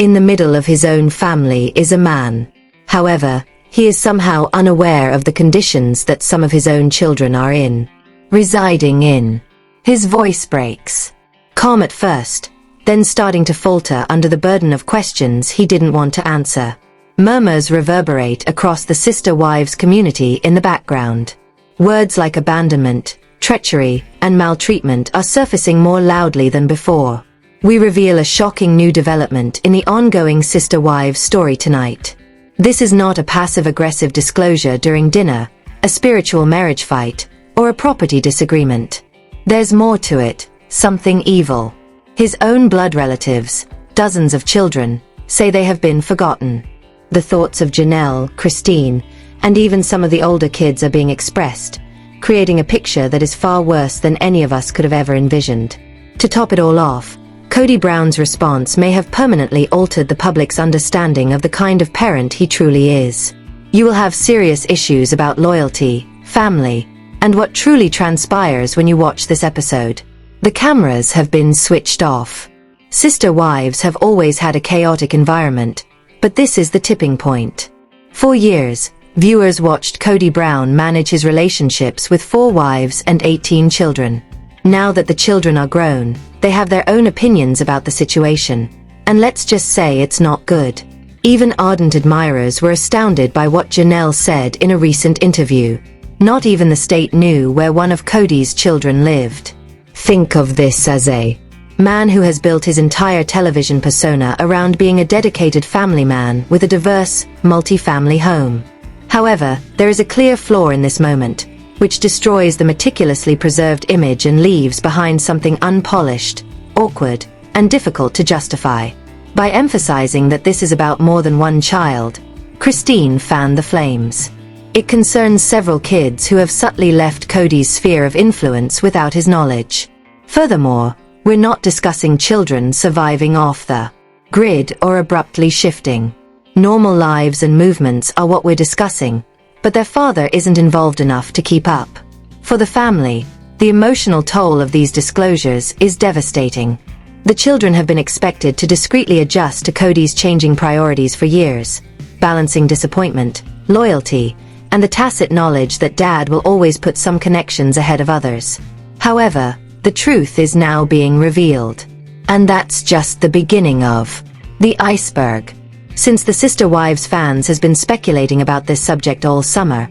In the middle of his own family is a man. However, he is somehow unaware of the conditions that some of his own children are residing in. His voice breaks. Calm at first, then starting to falter under the burden of questions he didn't want to answer. Murmurs reverberate across the sister-wives community in the background. Words like abandonment, treachery, and maltreatment are surfacing more loudly than before. We reveal a shocking new development in the ongoing sister-wives story tonight. This is not a passive-aggressive disclosure during dinner, a spiritual marriage fight, or a property disagreement. There's more to it, something evil. His own blood relatives, dozens of children, say they have been forgotten. The thoughts of Janelle, Christine, and even some of the older kids are being expressed, creating a picture that is far worse than any of us could have ever envisioned. To top it all off, Kody Brown's response may have permanently altered the public's understanding of the kind of parent he truly is. You will have serious issues about loyalty, family, and what truly transpires when you watch this episode. The cameras have been switched off. Sister wives have always had a chaotic environment, but this is the tipping point. For years, viewers watched Kody Brown manage his relationships with 4 wives and 18 children. Now that the children are grown, they have their own opinions about the situation, and let's just say it's not good. Even ardent admirers were astounded by what Janelle said in a recent interview. Not even the state knew where one of Kody's children lived. Think of this as a man who has built his entire television persona around being a dedicated family man with a diverse, multi-family home. However, there is a clear flaw in this moment, which destroys the meticulously preserved image and leaves behind something unpolished, awkward, and difficult to justify. By emphasizing that this is about more than one child, Christine fanned the flames. It concerns several kids who have subtly left Kody's sphere of influence without his knowledge. Furthermore, we're not discussing children surviving off the grid or abruptly shifting. Normal lives and movements are what we're discussing, but their father isn't involved enough to keep up. For the family, the emotional toll of these disclosures is devastating. The children have been expected to discreetly adjust to Kody's changing priorities for years, balancing disappointment, loyalty, and the tacit knowledge that Dad will always put some connections ahead of others. However, the truth is now being revealed. And that's just the beginning of the iceberg. Since the Sister Wives fans has been speculating about this subject all summer,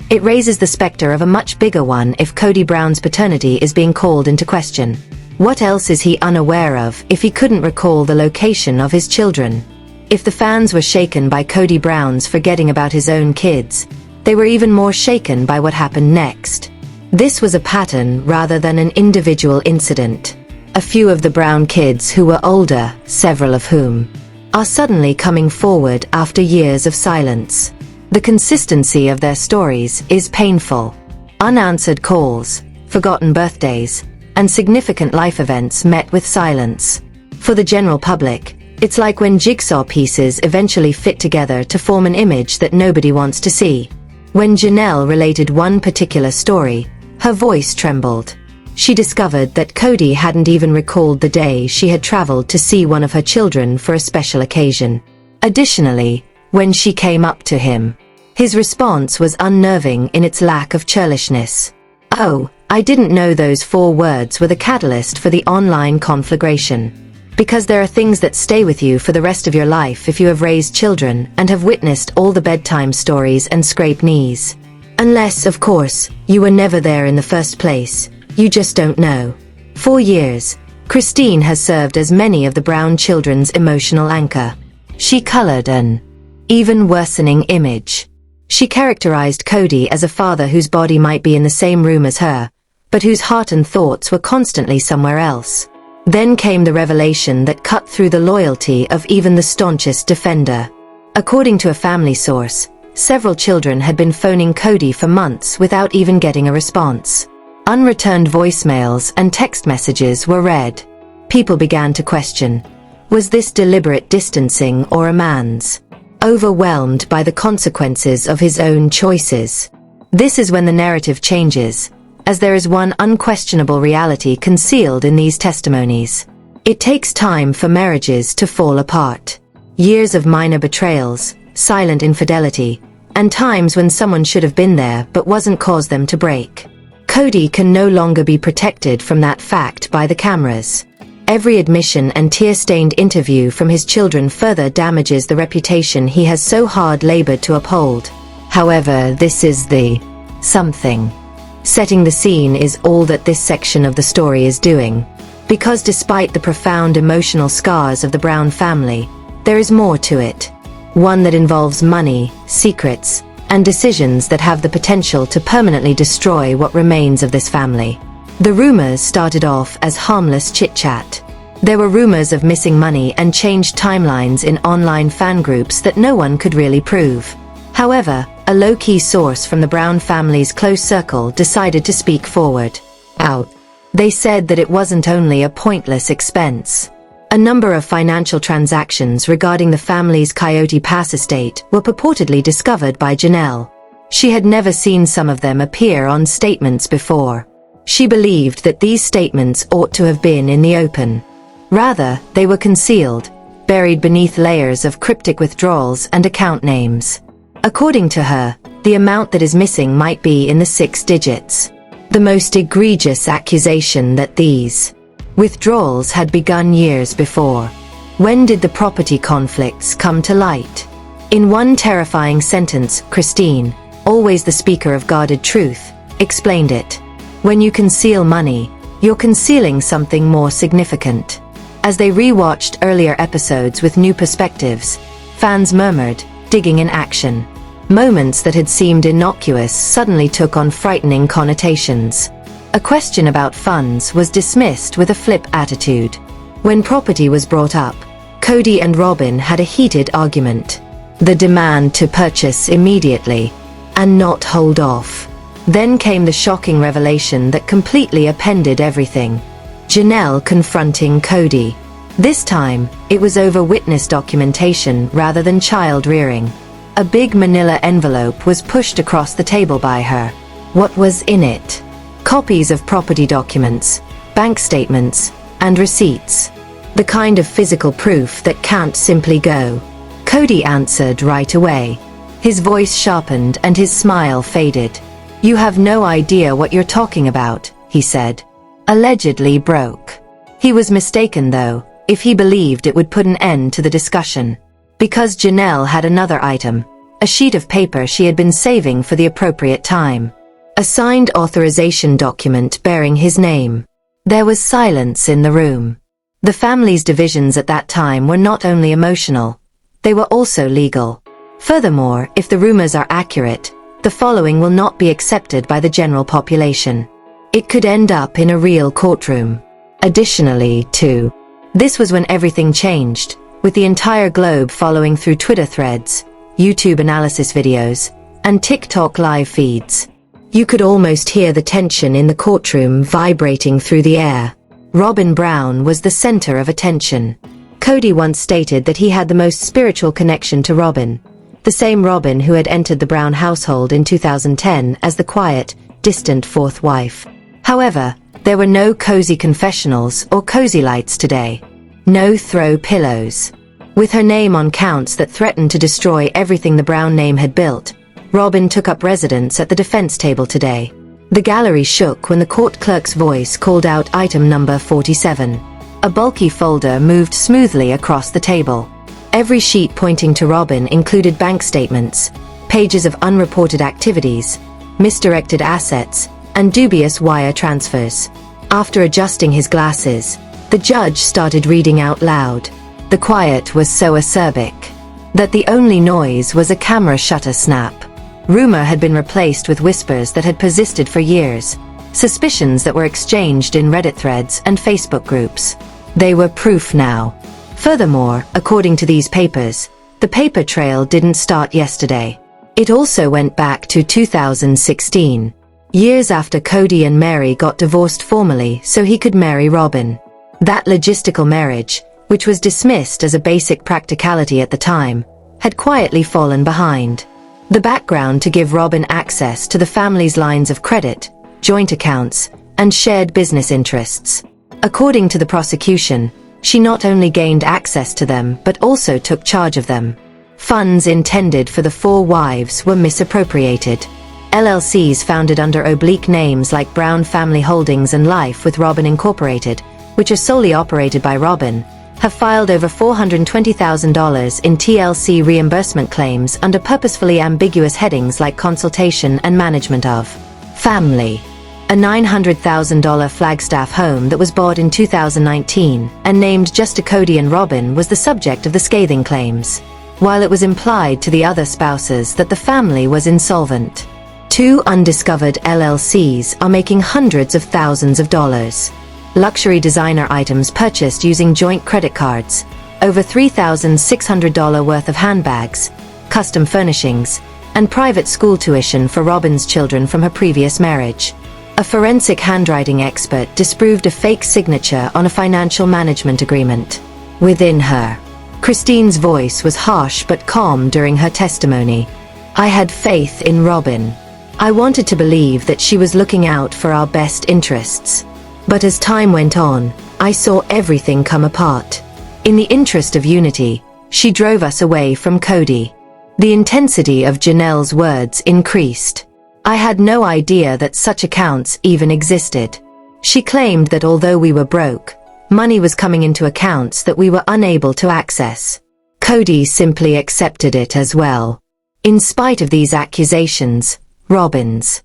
it raises the specter of a much bigger one if Kody Brown's paternity is being called into question. What else is he unaware of if he couldn't recall the location of his children? If the fans were shaken by Kody Brown's forgetting about his own kids, they were even more shaken by what happened next. This was a pattern rather than an individual incident. A few of the Brown kids who were older, several of whom are suddenly coming forward after years of silence. The consistency of their stories is painful. Unanswered calls, forgotten birthdays, and significant life events met with silence. For the general public, it's like when jigsaw pieces eventually fit together to form an image that nobody wants to see. When Janelle related one particular story, her voice trembled. She discovered that Kody hadn't even recalled the day she had traveled to see one of her children for a special occasion. Additionally, when she came up to him, his response was unnerving in its lack of churlishness. "Oh, I didn't know those 4 words were the catalyst for the online conflagration. Because there are things that stay with you for the rest of your life if you have raised children and have witnessed all the bedtime stories and scraped knees. Unless, of course, you were never there in the first place. You just don't know." For years, Christine has served as many of the Brown children's emotional anchor. She colored an even worsening image. She characterized Kody as a father whose body might be in the same room as her, but whose heart and thoughts were constantly somewhere else. Then came the revelation that cut through the loyalty of even the staunchest defender. According to a family source, several children had been phoning Kody for months without even getting a response. Unreturned voicemails and text messages were read. People began to question, was this deliberate distancing or a man's overwhelmed by the consequences of his own choices? This is when the narrative changes, as there is one unquestionable reality concealed in these testimonies. It takes time for marriages to fall apart. Years of minor betrayals, silent infidelity, and times when someone should have been there but wasn't caused them to break. Kody can no longer be protected from that fact by the cameras. Every admission and tear-stained interview from his children further damages the reputation he has so hard labored to uphold. However, this is the something. Setting the scene is all that this section of the story is doing. Because despite the profound emotional scars of the Brown family, there is more to it. One that involves money, secrets, and decisions that have the potential to permanently destroy what remains of this family. The rumors started off as harmless chit-chat. There were rumors of missing money and changed timelines in online fan groups that no one could really prove. However, a low-key source from the Brown family's close circle decided to speak forward. Out. They said that it wasn't only a pointless expense. A number of financial transactions regarding the family's Coyote Pass estate were purportedly discovered by Janelle. She had never seen some of them appear on statements before. She believed that these statements ought to have been in the open. Rather, they were concealed, buried beneath layers of cryptic withdrawals and account names. According to her, the amount that is missing might be in the 6 digits. The most egregious accusation that these withdrawals had begun years before. When did the property conflicts come to light? In one terrifying sentence, Christine, always the speaker of guarded truth, explained it. When you conceal money, you're concealing something more significant. As they re-watched earlier episodes with new perspectives, fans murmured, digging in action. Moments that had seemed innocuous suddenly took on frightening connotations. A question about funds was dismissed with a flip attitude. When property was brought up, Kody and Robyn had a heated argument. The demand to purchase immediately, and not hold off. Then came the shocking revelation that completely upended everything. Janelle confronting Kody. This time, it was over witness documentation rather than child rearing. A big manila envelope was pushed across the table by her. What was in it? Copies of property documents, bank statements, and receipts. The kind of physical proof that can't simply go. Kody answered right away. His voice sharpened and his smile faded. You have no idea what you're talking about, he said. Allegedly broke. He was mistaken though, if he believed it would put an end to the discussion. Because Janelle had another item, a sheet of paper she had been saving for the appropriate time. A signed authorization document bearing his name. There was silence in the room. The family's divisions at that time were not only emotional, they were also legal. Furthermore, if the rumors are accurate, the following will not be accepted by the general population. It could end up in a real courtroom. Additionally, too, this was when everything changed, with the entire globe following through Twitter threads, YouTube analysis videos, and TikTok live feeds. You could almost hear the tension in the courtroom vibrating through the air. Robyn Brown was the center of attention. Kody once stated that he had the most spiritual connection to Robyn, the same Robyn who had entered the Brown household in 2010 as the quiet, distant fourth wife. However, there were no cozy confessionals or cozy lights today. No throw pillows. With her name on counts that threatened to destroy everything the Brown name had built, Robyn took up residence at the defense table today. The gallery shook when the court clerk's voice called out item number 47. A bulky folder moved smoothly across the table. Every sheet pointing to Robyn included bank statements, pages of unreported activities, misdirected assets, and dubious wire transfers. After adjusting his glasses, the judge started reading out loud. The quiet was so acerbic that the only noise was a camera shutter snap. Rumor had been replaced with whispers that had persisted for years, suspicions that were exchanged in Reddit threads and Facebook groups. They were proof now. Furthermore, according to these papers, the paper trail didn't start yesterday. It also went back to 2016, years after Kody and Mary got divorced formally so he could marry Robyn. That logistical marriage, which was dismissed as a basic practicality at the time, had quietly fallen behind. The background to give Robyn access to the family's lines of credit, joint accounts, and shared business interests. According to the prosecution, She not only gained access to them but also took charge of them. Funds intended for the 4 wives were misappropriated. LLCs founded under oblique names like Brown Family Holdings and Life with Robyn Incorporated, which are solely operated by Robyn, have filed over $420,000 in TLC reimbursement claims under purposefully ambiguous headings like consultation and management of family. A $900,000 Flagstaff home that was bought in 2019 and named just to Kody and Robyn was the subject of the scathing claims, while it was implied to the other spouses that the family was insolvent. 2 undiscovered LLCs are making hundreds of thousands of dollars. Luxury designer items purchased using joint credit cards, over $3,600 worth of handbags, custom furnishings, and private school tuition for Robyn's children from her previous marriage. A forensic handwriting expert disproved a fake signature on a financial management agreement. Within her, Christine's voice was harsh but calm during her testimony. I had faith in Robyn. I wanted to believe that she was looking out for our best interests. But as time went on, I saw everything come apart. In the interest of unity, she drove us away from Kody. The intensity of Janelle's words increased. I had no idea that such accounts even existed. She claimed that although we were broke, money was coming into accounts that we were unable to access. Kody simply accepted it as well. In spite of these accusations, Robyn's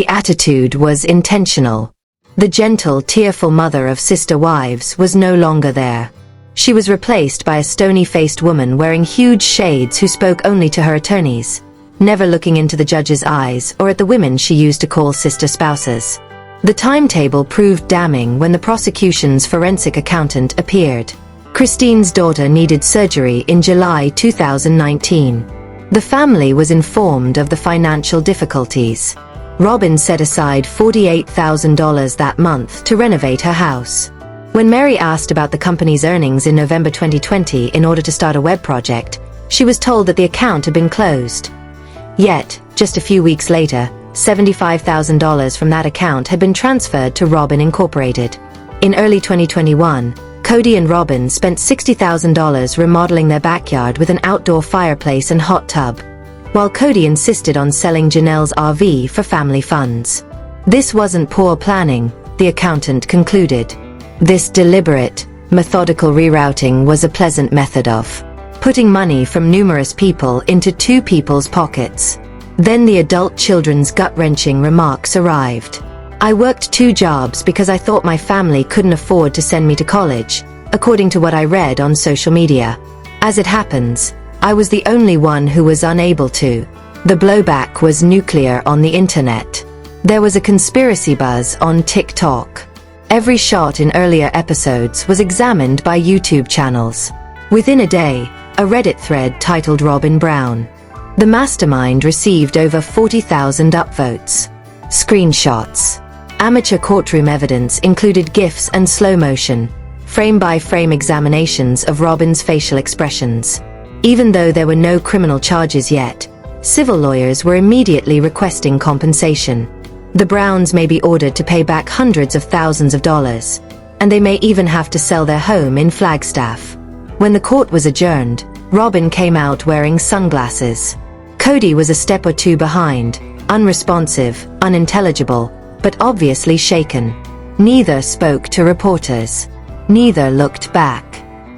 attitude was intentional. The gentle, tearful mother of sister wives was no longer there. She was replaced by a stony-faced woman wearing huge shades who spoke only to her attorneys, never looking into the judge's eyes or at the women she used to call sister spouses. The timetable proved damning when the prosecution's forensic accountant appeared. Christine's daughter needed surgery in July 2019. The family was informed of the financial difficulties. Robyn set aside $48,000 that month to renovate her house. When Mary asked about the company's earnings in November 2020 in order to start a web project, she was told that the account had been closed. Yet, just a few weeks later, $75,000 from that account had been transferred to Robyn Incorporated. In early 2021, Kody and Robyn spent $60,000 remodeling their backyard with an outdoor fireplace and hot tub, while Kody insisted on selling Janelle's RV for family funds. This wasn't poor planning, the accountant concluded. This deliberate, methodical rerouting was a pleasant method of putting money from numerous people into 2 people's pockets. Then the adult children's gut-wrenching remarks arrived. I worked 2 jobs because I thought my family couldn't afford to send me to college, according to what I read on social media. As it happens, I was the only one who was unable to. The blowback was nuclear on the internet. There was a conspiracy buzz on TikTok. Every shot in earlier episodes was examined by YouTube channels. Within a day, a Reddit thread titled Robyn Brown. The mastermind received over 40,000 upvotes. Screenshots. Amateur courtroom evidence included GIFs and slow-motion, frame-by-frame examinations of Robyn's facial expressions. Even though there were no criminal charges yet, civil lawyers were immediately requesting compensation. The Browns may be ordered to pay back hundreds of thousands of dollars, and they may even have to sell their home in Flagstaff. When the court was adjourned, Robyn came out wearing sunglasses. Kody was a step or 2 behind, unresponsive, unintelligible, but obviously shaken. Neither spoke to reporters. Neither looked back.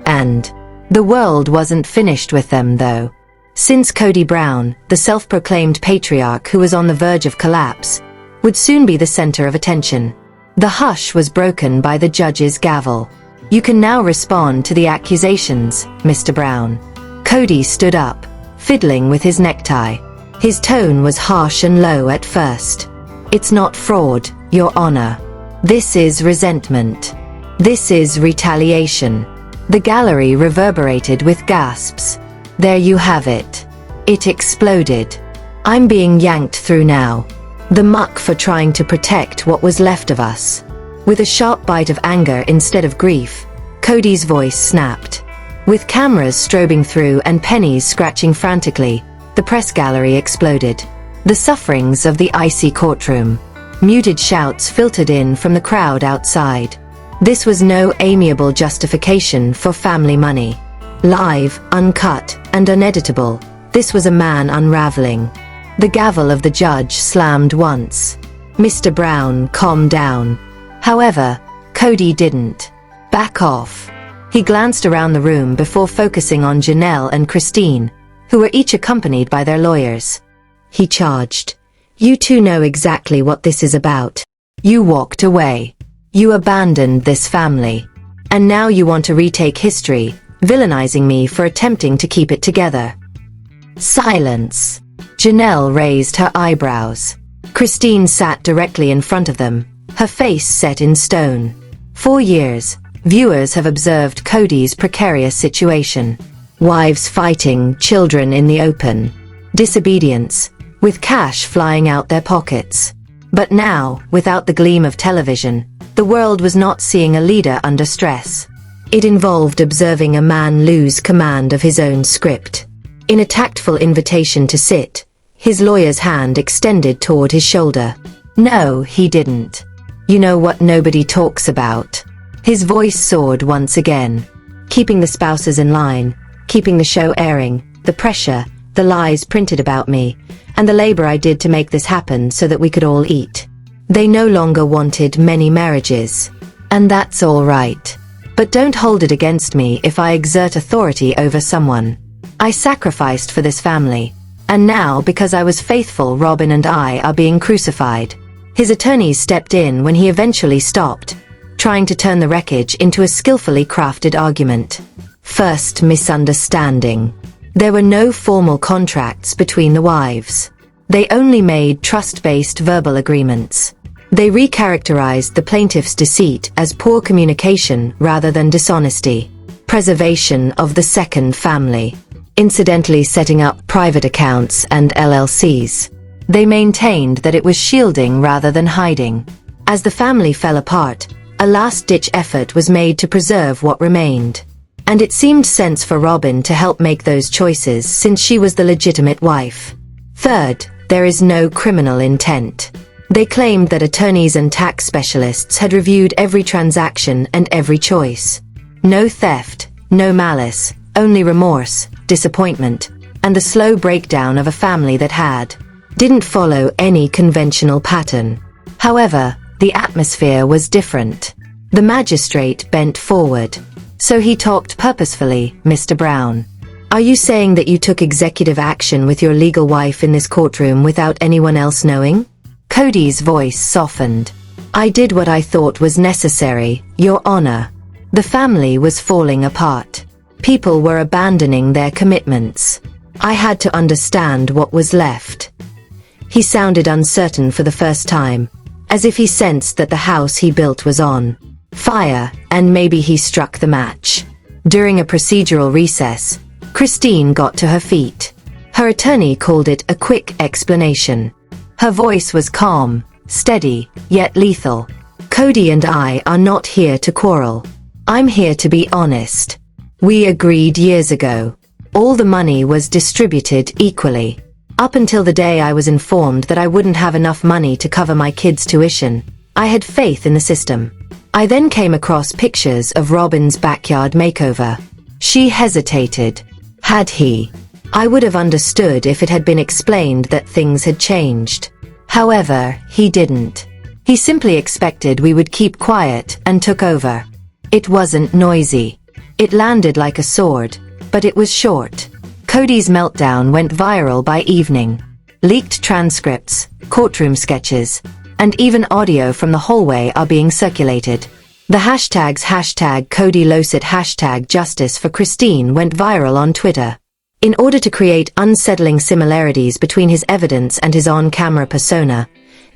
And the world wasn't finished with them, though. Since Kody Brown, the self-proclaimed patriarch who was on the verge of collapse, would soon be the center of attention, the hush was broken by the judge's gavel. You can now respond to the accusations, Mr. Brown. Kody stood up, fiddling with his necktie. His tone was harsh and low at first. It's not fraud, Your Honor. This is resentment. This is retaliation. The gallery reverberated with gasps. There you have it. It exploded. I'm being yanked through now. The muck for trying to protect what was left of us. With a sharp bite of anger instead of grief, Kody's voice snapped. With cameras strobing through and pennies scratching frantically, the press gallery exploded. The sufferings of the icy courtroom. Muted shouts filtered in from the crowd outside. This was no amiable justification for family money. Live, uncut, and uneditable, this was a man unraveling. The gavel of the judge slammed once. Mr. Brown, calm down. However, Kody didn't back off. He glanced around the room before focusing on Janelle and Christine, who were each accompanied by their lawyers. He charged, "You two know exactly what this is about. You walked away. You abandoned this family. And now you want to retake history, villainizing me for attempting to keep it together." Silence. Janelle raised her eyebrows. Christine sat directly in front of them, her face set in stone. For years, viewers have observed Kody's precarious situation. Wives fighting, children in the open. Disobedience, with cash flying out their pockets. But now, without the gleam of television, the world was not seeing a leader under stress. It involved observing a man lose command of his own script. In a tactful invitation to sit, his lawyer's hand extended toward his shoulder. "No, he didn't. You know what nobody talks about." His voice soared once again. "Keeping the spouses in line, keeping the show airing, the pressure, the lies printed about me, and the labor I did to make this happen so that we could all eat. They no longer wanted many marriages. And that's all right. But don't hold it against me if I exert authority over someone. I sacrificed for this family. And now, because I was faithful, Robyn and I are being crucified." His attorneys stepped in when he eventually stopped, trying to turn the wreckage into a skillfully crafted argument. First misunderstanding. There were no formal contracts between the wives. They only made trust-based verbal agreements. They recharacterized the plaintiff's deceit as poor communication rather than dishonesty. Preservation of the second family. Incidentally setting up private accounts and LLCs. They maintained that it was shielding rather than hiding. As the family fell apart, a last-ditch effort was made to preserve what remained. And it seemed sense for Robyn to help make those choices since she was the legitimate wife. Third, there is no criminal intent. They claimed that attorneys and tax specialists had reviewed every transaction and every choice. No theft, no malice, only remorse, disappointment, and the slow breakdown of a family that didn't follow any conventional pattern. However, the atmosphere was different. The magistrate bent forward. "So he talked purposefully, Mr. Brown. Are you saying that you took executive action with your legal wife in this courtroom without anyone else knowing?" Kody's voice softened. "I did what I thought was necessary, Your Honor. The family was falling apart. People were abandoning their commitments. I had to understand what was left." He sounded uncertain for the first time, as if he sensed that the house he built was on fire, and maybe he struck the match. During a procedural recess, Christine got to her feet. Her attorney called it a quick explanation. Her voice was calm, steady, yet lethal. "Kody and I are not here to quarrel. I'm here to be honest. We agreed years ago. All the money was distributed equally. Up until the day I was informed that I wouldn't have enough money to cover my kids' tuition, I had faith in the system. I then came across pictures of Robyn's backyard makeover. She hesitated. Had he? I would have understood if it had been explained that things had changed. However, he didn't. He simply expected we would keep quiet and took over. It wasn't noisy. It landed like a sword, but it was short. Kody's meltdown went viral by evening. Leaked transcripts, courtroom sketches, and even audio from the hallway are being circulated. The hashtags #KodyLosit #Justice for Christine went viral on Twitter. In order to create unsettling similarities between his evidence and his on-camera persona,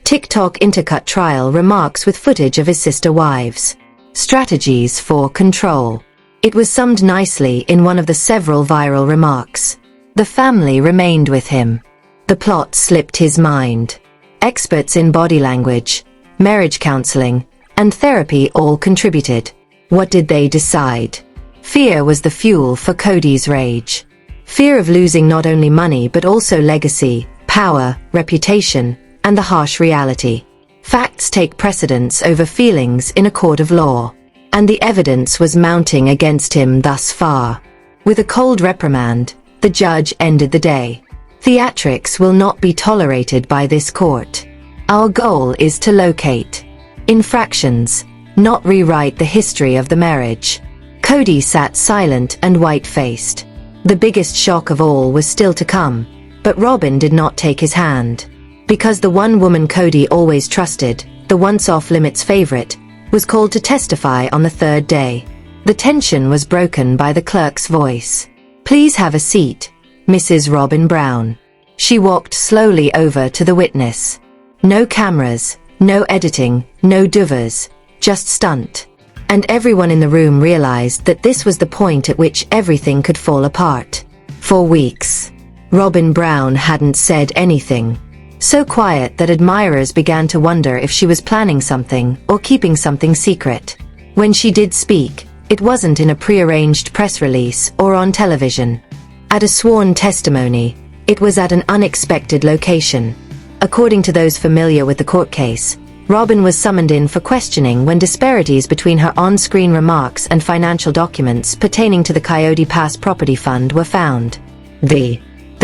TikTok intercut trial remarks with footage of his sister wives. Strategies for control. It was summed nicely in one of the several viral remarks. The family remained with him. The plot slipped his mind. Experts in body language, marriage counseling, and therapy all contributed. What did they decide? Fear was the fuel for Kody's rage. Fear of losing not only money but also legacy, power, reputation, and the harsh reality. Facts take precedence over feelings in a court of law. and the evidence was mounting against him thus far. With a cold reprimand, the judge ended the day. Theatrics will not be tolerated by this court. Our goal is to locate infractions, not rewrite the history of the marriage. Kody sat silent and white-faced. The biggest shock of all was still to come, but Robyn did not take his hand. Because the one woman Kody always trusted, the once off-limits favorite, was called to testify on the third day. The tension was broken by the clerk's voice. "Please have a seat, Mrs. Robyn Brown." She walked slowly over to the witness. No cameras, no editing, no doovers, just stunt. And everyone in the room realized that this was the point at which everything could fall apart. For weeks, Robyn Brown hadn't said anything. So quiet that admirers began to wonder if she was planning something or keeping something secret. When she did speak, it wasn't in a prearranged press release or on television. At a sworn testimony, it was at an unexpected location. According to those familiar with the court case, Robyn was summoned in for questioning when disparities between her on-screen remarks and financial documents pertaining to the Kody Pass property fund were found. The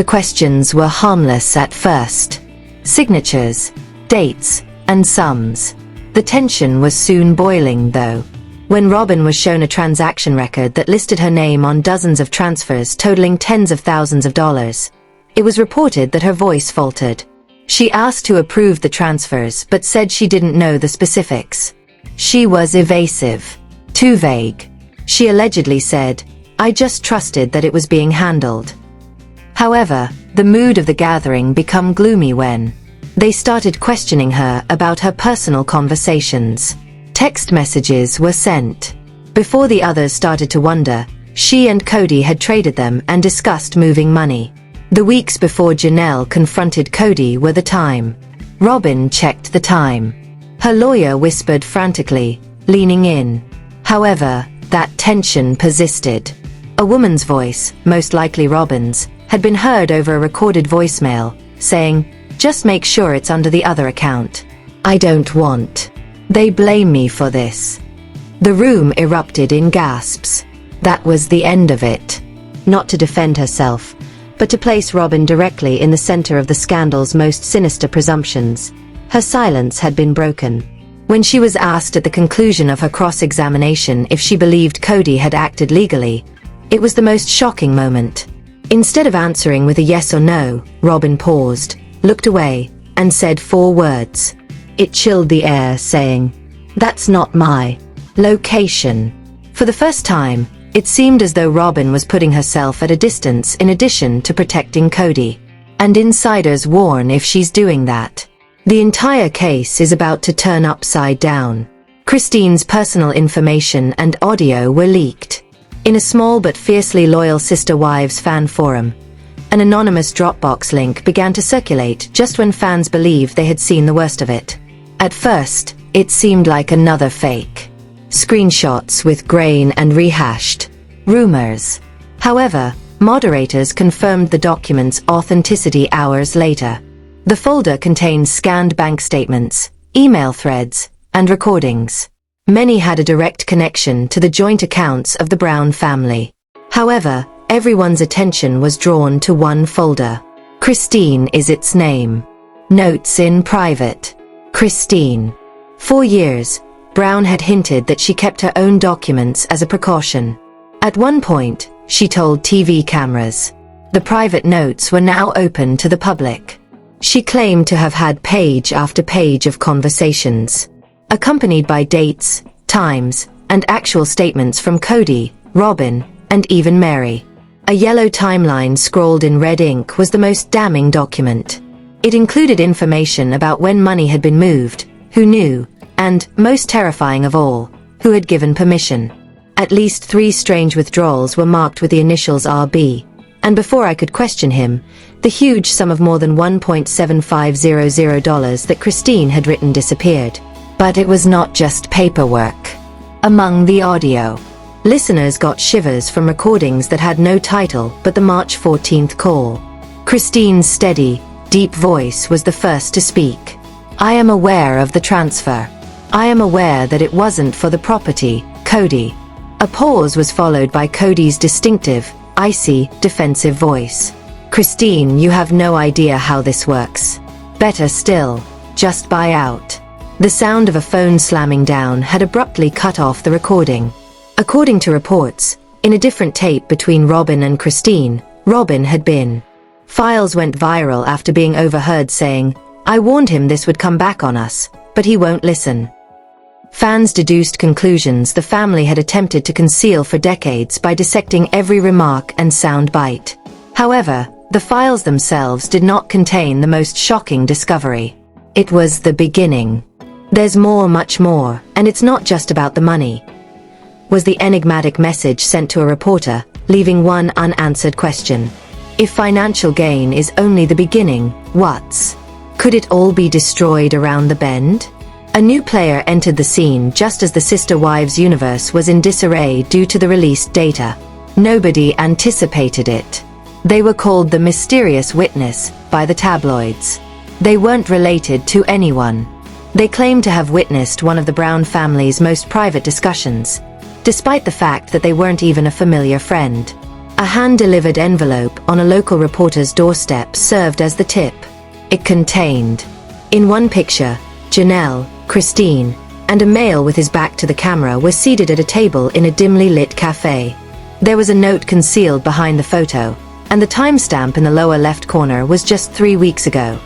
questions were harmless at first. Signatures, dates, and sums. The tension was soon boiling, though. When Robyn was shown a transaction record that listed her name on dozens of transfers totaling tens of thousands of dollars, it was reported that her voice faltered. She asked who approved the transfers but said she didn't know the specifics. She was evasive. Too vague. She allegedly said, "I just trusted that it was being handled." However, the mood of the gathering became gloomy when they started questioning her about her personal conversations. Text messages were sent. Before the others started to wonder, she and Kody had traded them and discussed moving money. The weeks before Janelle confronted Kody were the time. Robyn checked the time. Her lawyer whispered frantically, leaning in. However, that tension persisted. A woman's voice, most likely Robyn's, had been heard over a recorded voicemail, saying, "Just make sure it's under the other account. I don't want. They blame me for this." The room erupted in gasps. That was the end of it. Not to defend herself, but to place Robyn directly in the center of the scandal's most sinister presumptions. Her silence had been broken. When she was asked at the conclusion of her cross-examination if she believed Kody had acted legally, it was the most shocking moment. Instead of answering with a yes or no, Robyn paused, looked away, and said 4 words. It chilled the air, saying, "That's not my location." For the first time, it seemed as though Robyn was putting herself at a distance in addition to protecting Kody. And insiders warn if she's doing that, the entire case is about to turn upside down. Christine's personal information and audio were leaked. In a small but fiercely loyal Sister Wives fan forum, an anonymous Dropbox link began to circulate just when fans believed they had seen the worst of it. At first, it seemed like another fake. Screenshots with grain and rehashed rumors. However, moderators confirmed the document's authenticity hours later. The folder contained scanned bank statements, email threads, and recordings. Many had a direct connection to the joint accounts of the Brown family. However, everyone's attention was drawn to one folder. Christine is its name. Notes in private. Christine. For years, Brown had hinted that she kept her own documents as a precaution. At one point, she told TV cameras. The private notes were now open to the public. She claimed to have had page after page of conversations, accompanied by dates, times, and actual statements from Kody, Robyn, and even Mary. A yellow timeline scrawled in red ink was the most damning document. It included information about when money had been moved, who knew, and, most terrifying of all, who had given permission. At least 3 strange withdrawals were marked with the initials RB, and before I could question him, the huge sum of more than $1.7500 that Christine had written disappeared. But it was not just paperwork. Among the audio, listeners got shivers from recordings that had no title but the March 14th call. Christine's steady, deep voice was the first to speak. "I am aware of the transfer. I am aware that it wasn't for the property, Kody. A pause was followed by Kody's distinctive, icy, defensive voice. Christine, you have no idea how this works. Better still, just buy out. The sound of a phone slamming down had abruptly cut off the recording. According to reports, in a different tape between Robyn and Christine, Robyn had been. Files went viral after being overheard saying, "I warned him this would come back on us, but he won't listen." Fans deduced conclusions the family had attempted to conceal for decades by dissecting every remark and sound bite. However, the files themselves did not contain the most shocking discovery. It was the beginning. There's more, much more, and it's not just about the money, was the enigmatic message sent to a reporter, leaving one unanswered question. If financial gain is only the beginning, what's? Could it all be destroyed around the bend? A new player entered the scene just as the Sister Wives universe was in disarray due to the released data. Nobody anticipated it. They were called the Mysterious Witness by the tabloids. They weren't related to anyone. They claimed to have witnessed one of the Brown family's most private discussions, despite the fact that they weren't even a familiar friend. A hand-delivered envelope on a local reporter's doorstep served as the tip. It contained, in one picture, Janelle, Christine, and a male with his back to the camera were seated at a table in a dimly lit cafe. There was a note concealed behind the photo, and the timestamp in the lower left corner was just 3 weeks ago.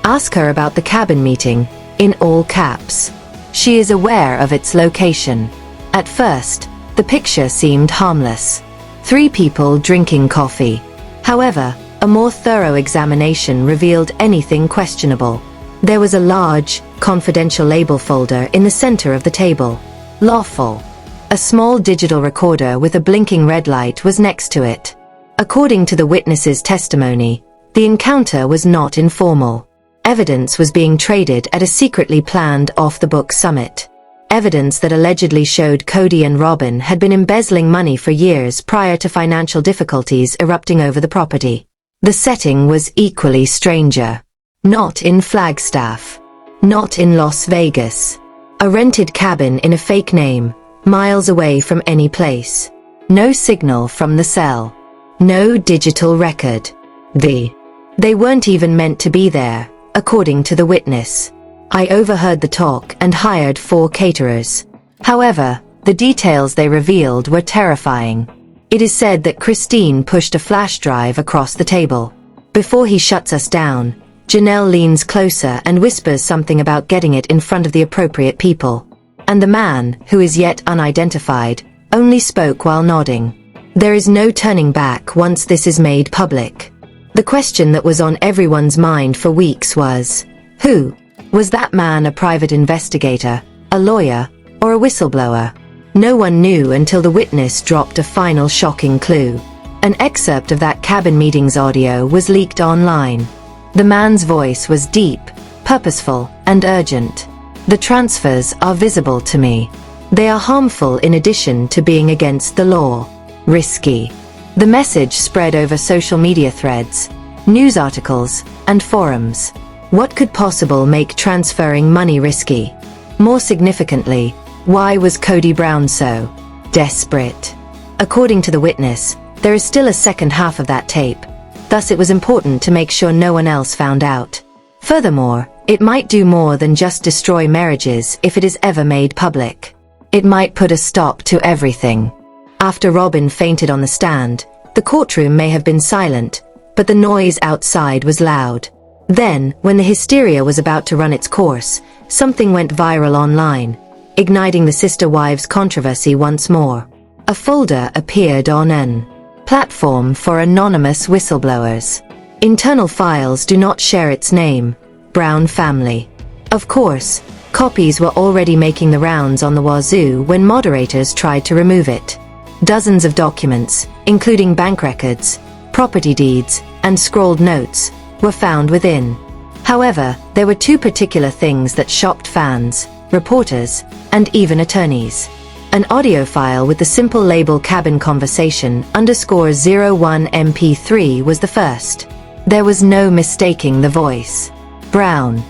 Ask her about the cabin meeting, in all caps. She is aware of its location. At first, the picture seemed harmless. 3 people drinking coffee. However, a more thorough examination revealed anything questionable. There was a large, confidential label folder in the center of the table. Lawful. A small digital recorder with a blinking red light was next to it. According to the witness's testimony, the encounter was not informal. Evidence was being traded at a secretly planned off-the-book summit. Evidence that allegedly showed Kody and Robyn had been embezzling money for years prior to financial difficulties erupting over the property. The setting was equally stranger. Not in Flagstaff. Not in Las Vegas. A rented cabin in a fake name, miles away from any place. No signal from the cell. No digital record. They weren't even meant to be there, according to the witness. I overheard the talk and hired 4 caterers. However, the details they revealed were terrifying. It is said that Christine pushed a flash drive across the table. Before he shuts us down, Janelle leans closer and whispers something about getting it in front of the appropriate people. And the man, who is yet unidentified, only spoke while nodding. There is no turning back once this is made public. The question that was on everyone's mind for weeks was, who? Was that man a private investigator, a lawyer, or a whistleblower? No one knew until the witness dropped a final shocking clue. An excerpt of that cabin meeting's audio was leaked online. The man's voice was deep, purposeful, and urgent. The transfers are visible to me. They are harmful in addition to being against the law. Risky. The message spread over social media threads, news articles, and forums. What could possibly make transferring money risky? More significantly, why was Kody Brown so desperate? According to the witness, there is still a second half of that tape. Thus it was important to make sure no one else found out. Furthermore, it might do more than just destroy marriages if it is ever made public. It might put a stop to everything. After Robyn fainted on the stand, the courtroom may have been silent, but the noise outside was loud. Then, when the hysteria was about to run its course, something went viral online, igniting the Sister Wives controversy once more. A folder appeared on an platform for anonymous whistleblowers. Internal files do not share its name, Brown family. Of course, copies were already making the rounds on the wazoo when moderators tried to remove it. Dozens of documents, including bank records, property deeds, and scrawled notes, were found within. However, there were 2 particular things that shocked fans, reporters, and even attorneys. An audio file with the simple label cabin conversation _01 MP3 was the first. There was no mistaking the voice. Brown.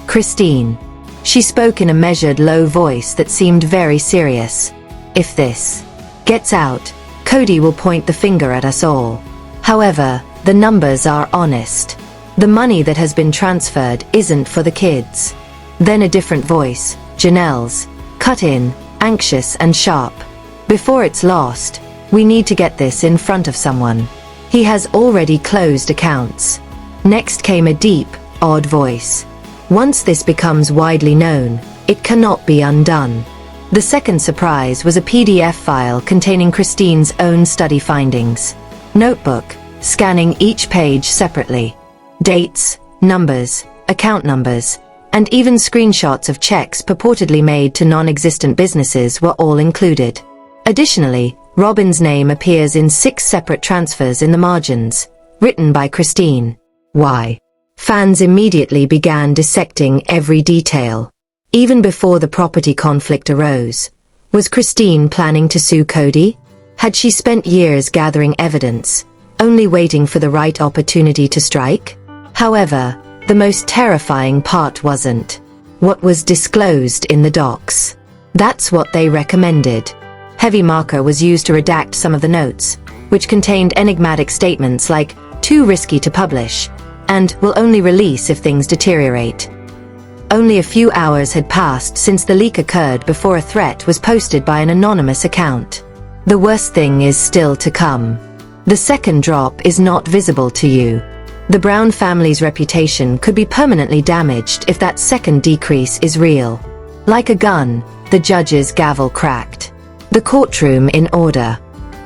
Christine. She spoke in a measured low voice that seemed very serious. If this gets out, Kody will point the finger at us all. However, the numbers are honest. The money that has been transferred isn't for the kids. Then a different voice, Janelle's, cut in, anxious and sharp. Before it's lost, we need to get this in front of someone. He has already closed accounts. Next came a deep, odd voice. Once this becomes widely known, it cannot be undone. The second surprise was a PDF file containing Christine's own study findings. Notebook, scanning each page separately. Dates, numbers, account numbers, and even screenshots of checks purportedly made to non-existent businesses were all included. Additionally, Robyn's name appears in 6 separate transfers in the margins, written by Christine. Why? Fans immediately began dissecting every detail. Even before the property conflict arose, was Christine planning to sue Kody? Had she spent years gathering evidence, only waiting for the right opportunity to strike? However, the most terrifying part wasn't what was disclosed in the docs. That's what they recommended. Heavy marker was used to redact some of the notes, which contained enigmatic statements like, "too risky to publish," and "will only release if things deteriorate." Only a few hours had passed since the leak occurred before a threat was posted by an anonymous account. The worst thing is still to come. The second drop is not visible to you. The Brown family's reputation could be permanently damaged if that second decrease is real. Like a gun, the judge's gavel cracked. The courtroom in order.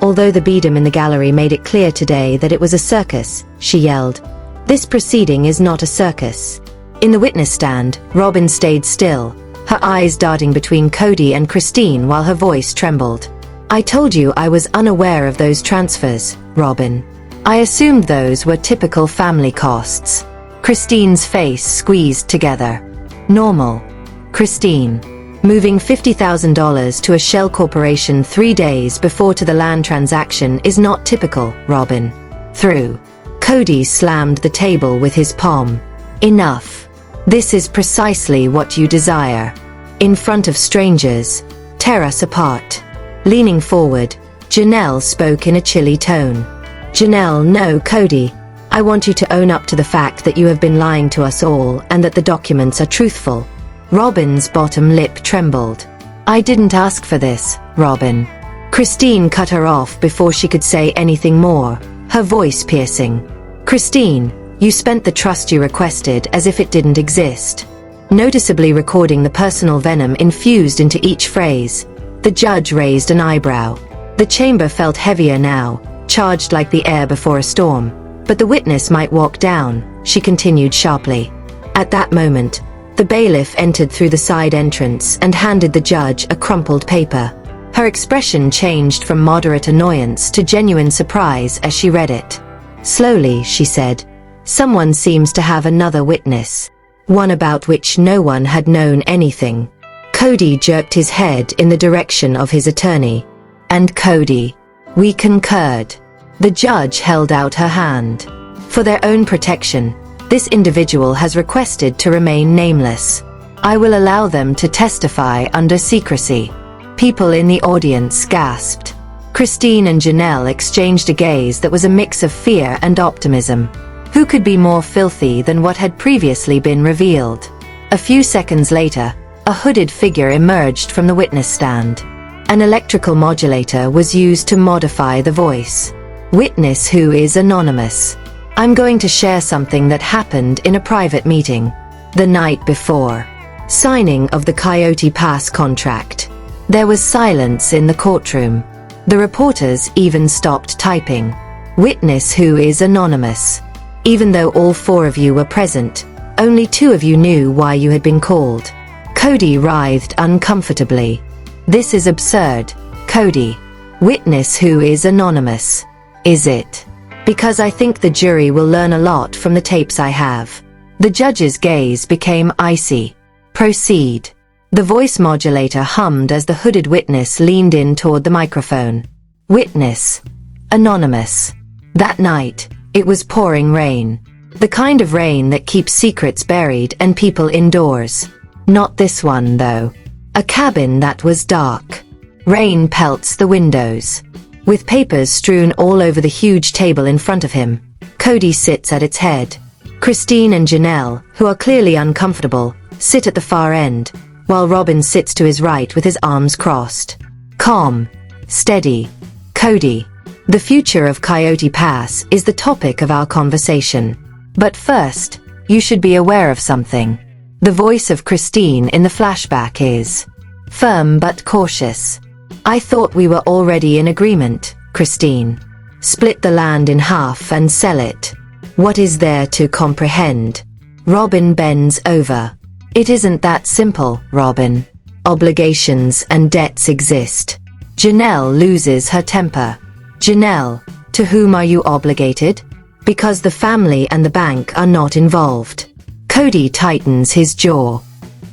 Although the beadam in the gallery made it clear today that it was a circus, she yelled, "This proceeding is not a circus." In the witness stand, Robyn stayed still, her eyes darting between Kody and Christine while her voice trembled. "I told you I was unaware of those transfers, Robyn. I assumed those were typical family costs." Christine's face squeezed together. "Normal. Christine. Moving $50,000 to a shell corporation 3 days before to the land transaction is not typical, Robyn. Through." Kody slammed the table with his palm. "Enough. This is precisely what you desire. In front of strangers. Tear us apart." Leaning forward, Janelle spoke in a chilly tone. "Janelle, no, Kody. I want you to own up to the fact that you have been lying to us all and that the documents are truthful." Robyn's bottom lip trembled. "I didn't ask for this, Robyn." Christine cut her off before she could say anything more, her voice piercing. "Christine, you spent the trust you requested as if it didn't exist." Noticeably recording the personal venom infused into each phrase, the judge raised an eyebrow. The chamber felt heavier now, charged like the air before a storm. "But the witness might walk down," she continued sharply. At that moment, the bailiff entered through the side entrance and handed the judge a crumpled paper. Her expression changed from moderate annoyance to genuine surprise as she read it. Slowly, she said, "Someone seems to have another witness. One about which no one had known anything." Kody jerked his head in the direction of his attorney. "And Kody." We concurred. The judge held out her hand. "For their own protection, this individual has requested to remain nameless. I will allow them to testify under secrecy." People in the audience gasped. Christine and Janelle exchanged a gaze that was a mix of fear and optimism. Who could be more filthy than what had previously been revealed? A few seconds later, a hooded figure emerged from the witness stand. An electrical modulator was used to modify the voice. "Witness who is anonymous. I'm going to share something that happened in a private meeting. The night before. Signing of the Coyote Pass contract." There was silence in the courtroom. The reporters even stopped typing. "Witness who is anonymous. Even though all 4 of you were present, only 2 of you knew why you had been called." Kody writhed uncomfortably. "This is absurd, Kody. Witness who is anonymous. Is it? Because I think the jury will learn a lot from the tapes I have." The judge's gaze became icy. "Proceed." The voice modulator hummed as the hooded witness leaned in toward the microphone. "Witness. Anonymous. That night, it was pouring rain. The kind of rain that keeps secrets buried and people indoors. Not this one, though. A cabin that was dark. Rain pelts the windows. With papers strewn all over the huge table in front of him, Kody sits at its head. Christine and Janelle, who are clearly uncomfortable, sit at the far end, while Robyn sits to his right with his arms crossed. Calm. Steady. Kody. The future of Coyote Pass is the topic of our conversation. But first, you should be aware of something. The voice of Christine in the flashback is firm but cautious. I thought we were already in agreement, Christine. Split the land in half and sell it. What is there to comprehend? Robyn bends over. It isn't that simple, Robyn. Obligations and debts exist. Janelle loses her temper. Janelle, to whom are you obligated? Because the family and the bank are not involved. Kody tightens his jaw.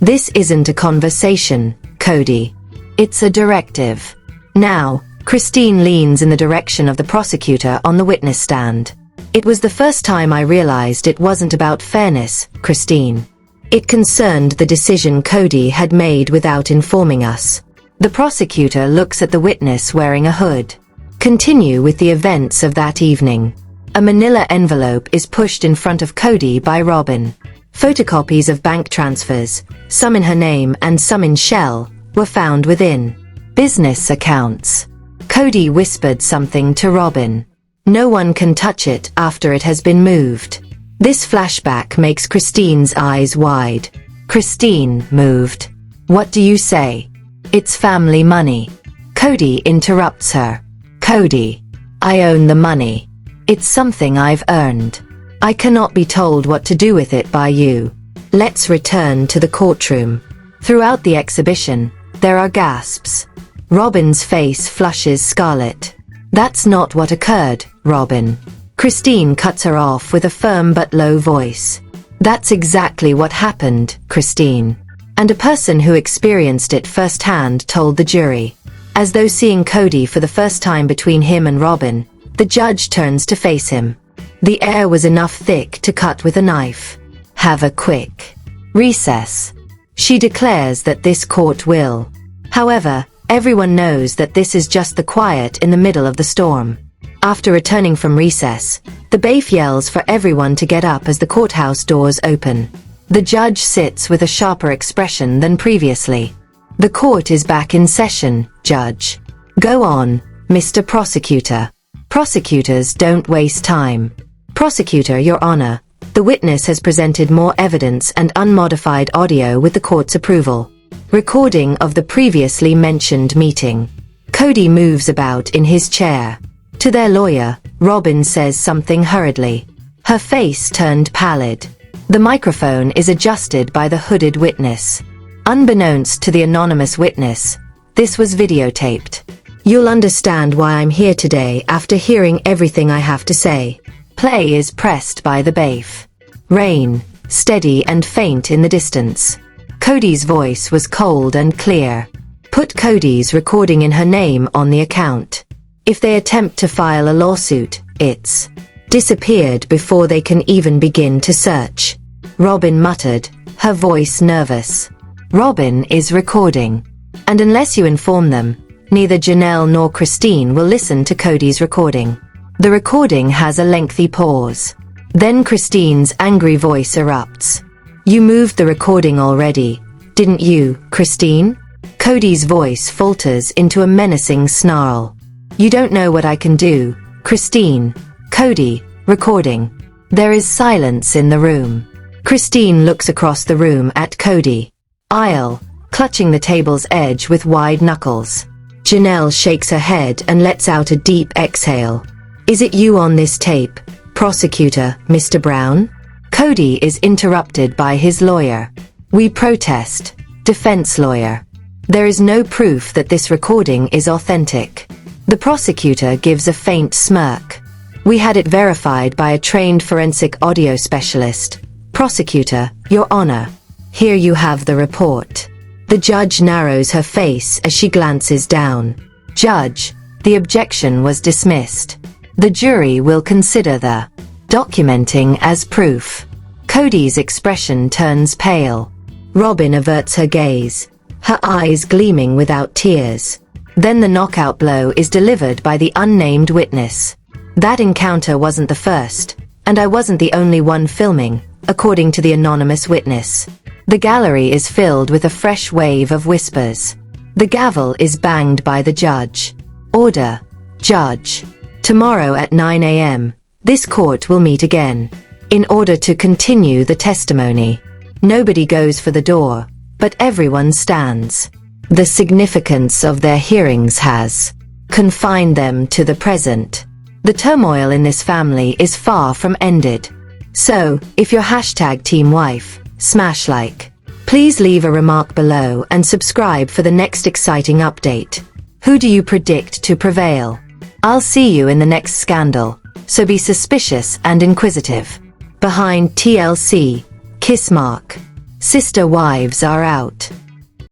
This isn't a conversation, Kody. It's a directive. Now, Christine leans in the direction of the prosecutor on the witness stand. It was the first time I realized it wasn't about fairness, Christine. It concerned the decision Kody had made without informing us. The prosecutor looks at the witness wearing a hood. Continue with the events of that evening. A manila envelope is pushed in front of Kody by Robyn. Photocopies of bank transfers, some in her name and some in shell, were found within. Business accounts. Kody whispered something to Robyn. No one can touch it after it has been moved. This flashback makes Christine's eyes wide. Christine moved. What do you say? It's family money. Kody interrupts her. Kody, I own the money. It's something I've earned. I cannot be told what to do with it by you. Let's return to the courtroom. Throughout the exhibition, there are gasps. Robyn's face flushes scarlet. That's not what occurred, Robyn. Christine cuts her off with a firm but low voice. That's exactly what happened, Christine. And a person who experienced it firsthand told the jury. As though seeing Kody for the first time between him and Robyn, the judge turns to face him. The air was enough thick to cut with a knife. Have a quick recess. She declares that this court will. However, everyone knows that this is just the quiet in the middle of the storm. After returning from recess, the bailiff yells for everyone to get up as the courthouse doors open. The judge sits with a sharper expression than previously. The court is back in session, Judge. Go on, Mr. Prosecutor. Prosecutors don't waste time. Prosecutor, Your Honor, the witness has presented more evidence and unmodified audio with the court's approval. Recording of the previously mentioned meeting. Kody moves about in his chair. To their lawyer, Robyn says something hurriedly. Her face turned pallid. The microphone is adjusted by the hooded witness. Unbeknownst to the anonymous witness, this was videotaped. You'll understand why I'm here today after hearing everything I have to say. Play is pressed by the bailiff. Rain, steady and faint in the distance. Kody's voice was cold and clear. Put Kody's recording in her name on the account. If they attempt to file a lawsuit, it's disappeared before they can even begin to search. Robyn muttered, her voice nervous. Robyn is recording. And unless you inform them, neither Janelle nor Christine will listen to Kody's recording. The recording has a lengthy pause. Then Christine's angry voice erupts. You moved the recording already, didn't you, Christine? Kody's voice falters into a menacing snarl. You don't know what I can do, Christine. Kody, recording. There is silence in the room. Christine looks across the room at Kody. Aisle, clutching the table's edge with wide knuckles. Janelle shakes her head and lets out a deep exhale. Is it you on this tape, Prosecutor, Mr. Brown? Kody is interrupted by his lawyer. We protest, defense lawyer. There is no proof that this recording is authentic. The prosecutor gives a faint smirk. We had it verified by a trained forensic audio specialist. Prosecutor, Your Honor. Here you have the report. The judge narrows her face as she glances down. Judge, the objection was dismissed. The jury will consider the documenting as proof. Kody's expression turns pale. Robyn averts her gaze, her eyes gleaming without tears. Then the knockout blow is delivered by the unnamed witness. That encounter wasn't the first, and I wasn't the only one filming, according to the anonymous witness. The gallery is filled with a fresh wave of whispers. The gavel is banged by the judge. Order. Judge. Tomorrow at 9 a.m., this court will meet again, in order to continue the testimony. Nobody goes for the door, but everyone stands. The significance of their hearings has confined them to the present. The turmoil in this family is far from ended. So, if you're #TeamWife, smash like. Please leave a remark below and subscribe for the next exciting update. Who do you predict to prevail? I'll see you in the next scandal, so be suspicious and inquisitive. Behind TLC, kiss mark. Sister wives are out.